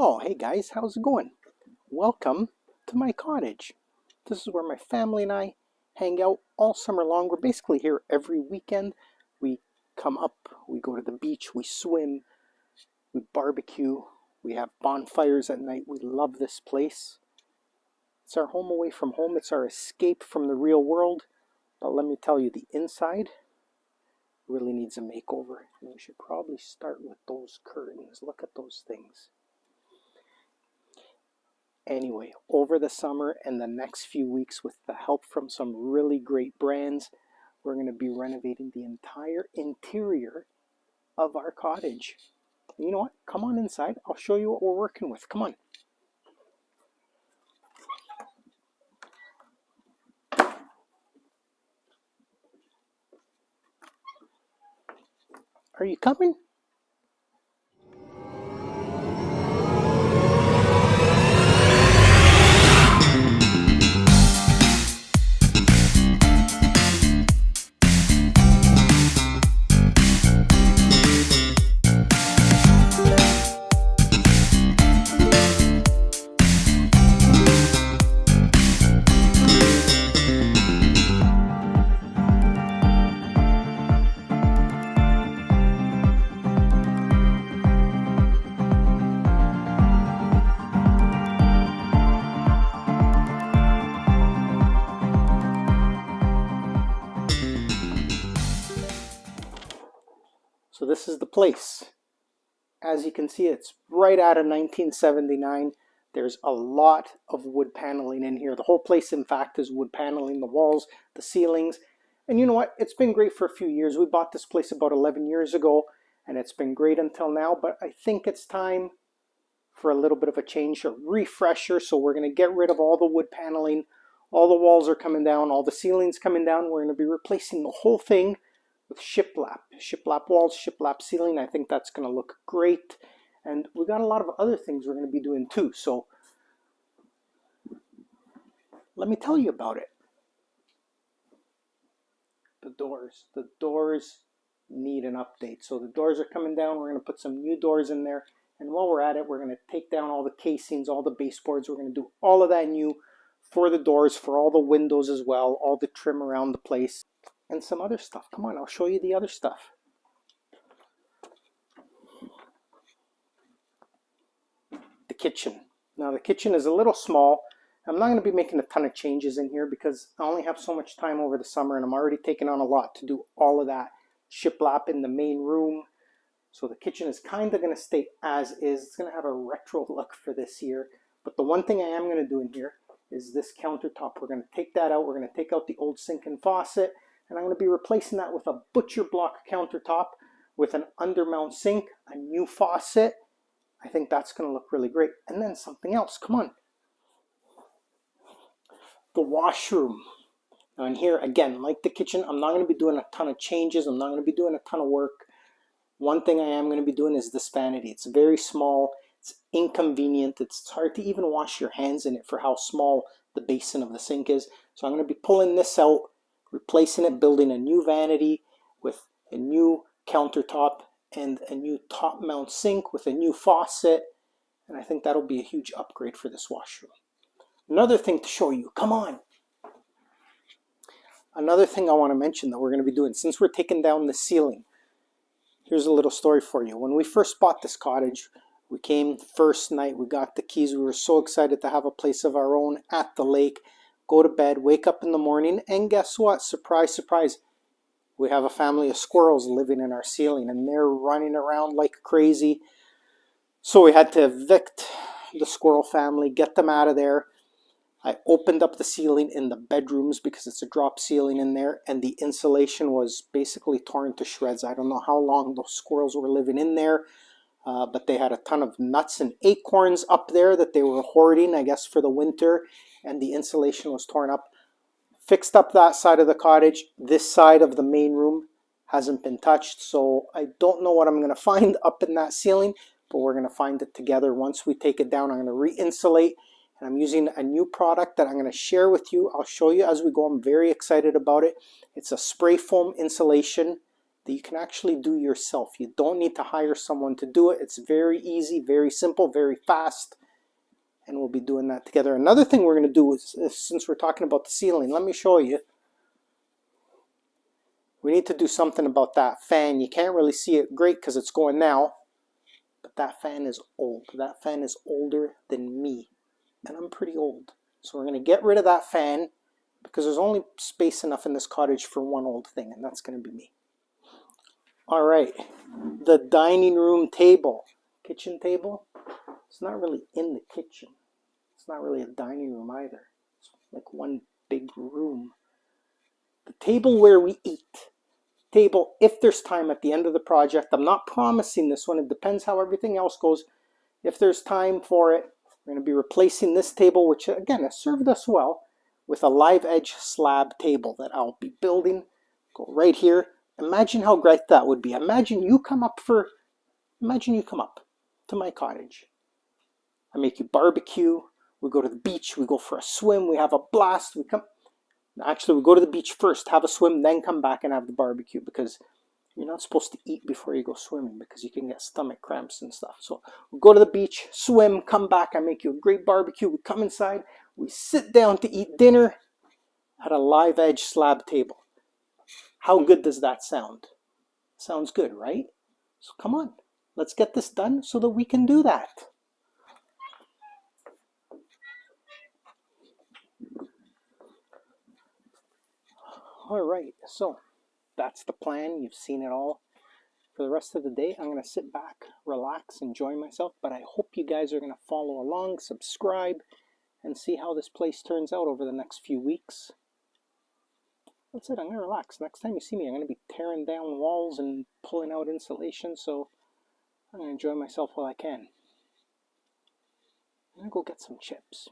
Oh, hey guys, how's it going? Welcome to my cottage. This is where my family and I hang out all summer long. We're basically here every weekend. We come up, we go to the beach, we swim, we barbecue, we have bonfires at night. We love this place. It's our home away from home. It's our escape from the real world. But let me tell you, the inside really needs a makeover. And we should probably start with those curtains. Look at those things. Anyway, over the summer and the next few weeks, with the help from some really great brands, we're going to be renovating the entire interior of our cottage. And you know what? Come on inside. I'll show you what we're working with. Come on. Are you coming? So this is the place. As you can see, it's right out of 1979. There's a lot of wood paneling in here. The whole place, in fact, is wood paneling, the walls, the ceilings. And you know what? It's been great for a few years. We bought this place about 11 years ago, and it's been great until now. But I think it's time for a little bit of a change, a refresher. So we're going to get rid of all the wood paneling. All the walls are coming down, all the ceilings coming down. We're going to be replacing the whole thing with shiplap walls, shiplap ceiling. I think that's going to look great. And we got a lot of other things we're going to be doing too. So let me tell you about it. The doors need an update. So the doors are coming down. We're going to put some new doors in there. And while we're at it, we're going to take down all the casings, all the baseboards. We're going to do all of that new for the doors, for all the windows as well, all the trim around the place, and some other stuff. Come on, I'll show you the other stuff. The kitchen. Now the kitchen is a little small. I'm not going to be making a ton of changes in here because I only have so much time over the summer, and I'm already taking on a lot to do all of that shiplap in the main room. So the kitchen is kind of going to stay as is. It's going to have a retro look for this year. But the one thing I am going to do in here is this countertop. We're going to take that out. We're going to take out the old sink and faucet, and I'm going to be replacing that with a butcher block countertop with an undermount sink, a new faucet. I think that's going to look really great. And then something else. Come on. The washroom. Now in here, again, like the kitchen, I'm not going to be doing a ton of changes. I'm not going to be doing a ton of work. One thing I am going to be doing is this vanity. It's very small. It's inconvenient. It's hard to even wash your hands in it for how small the basin of the sink is. So I'm going to be pulling this out, replacing it, building a new vanity with a new countertop and a new top mount sink with a new faucet. And I think that'll be a huge upgrade for this washroom. Another thing to show you, come on. Another thing I want to mention that we're going to be doing, since we're taking down the ceiling, here's a little story for you. When we first bought this cottage, we came first night, we got the keys. We were so excited to have a place of our own at the lake, go to bed, wake up in the morning, and guess what? Surprise, surprise. We have a family of squirrels living in our ceiling, and they're running around like crazy. So we had to evict the squirrel family, get them out of there. I opened up the ceiling in the bedrooms because it's a drop ceiling in there, and the insulation was basically torn to shreds. I don't know how long those squirrels were living in there, but they had a ton of nuts and acorns up there that they were hoarding, I guess, for the winter, and the insulation was torn up. Fixed up that side of the cottage. This side of the main room hasn't been touched, so I don't know what I'm going to find up in that ceiling, but we're going to find it together. Once we take it down, I'm going to re-insulate. And I'm using a new product that I'm going to share with you. I'll show you as we go. I'm very excited about it. It's a spray foam insulation. that you can actually do yourself. You don't need to hire someone to do it. It's very easy, very simple, very fast, and we'll be doing that together. Another thing we're going to do is, since we're talking about the ceiling, let me show you. We need to do something about that fan. You can't really see it great because it's going now, but that fan is old. That fan is older than me, and I'm pretty old. So we're going to get rid of that fan because there's only space enough in this cottage for one old thing, and that's going to be me. All right, the dining room table, kitchen table. It's not really in the kitchen. It's not really a dining room either. It's like one big room. The table where we eat. Table, if there's time at the end of the project. I'm not promising this one. It depends how everything else goes. If there's time for it, we're going to be replacing this table, which again has served us well, with a live edge slab table that I'll be building. Go right here. Imagine how great that would be. Imagine you come up to my cottage. I make you barbecue. We go to the beach. We go for a swim. We have a blast. Actually, we go to the beach first, have a swim, then come back and have the barbecue, because you're not supposed to eat before you go swimming because you can get stomach cramps and stuff. So we go to the beach, swim, come back. I make you a great barbecue. We come inside. We sit down to eat dinner at a live edge slab table. How good does that sound? Sounds good, right? So come on, let's get this done so that we can do that. All right, so that's the plan. You've seen it all. For the rest of the day, I'm going to sit back, relax, enjoy myself, but I hope you guys are going to follow along, subscribe, and see how this place turns out over the next few weeks. That's it. I'm going to relax. Next time you see me, I'm going to be tearing down walls and pulling out insulation, so I'm going to enjoy myself while I can. I'm going to go get some chips.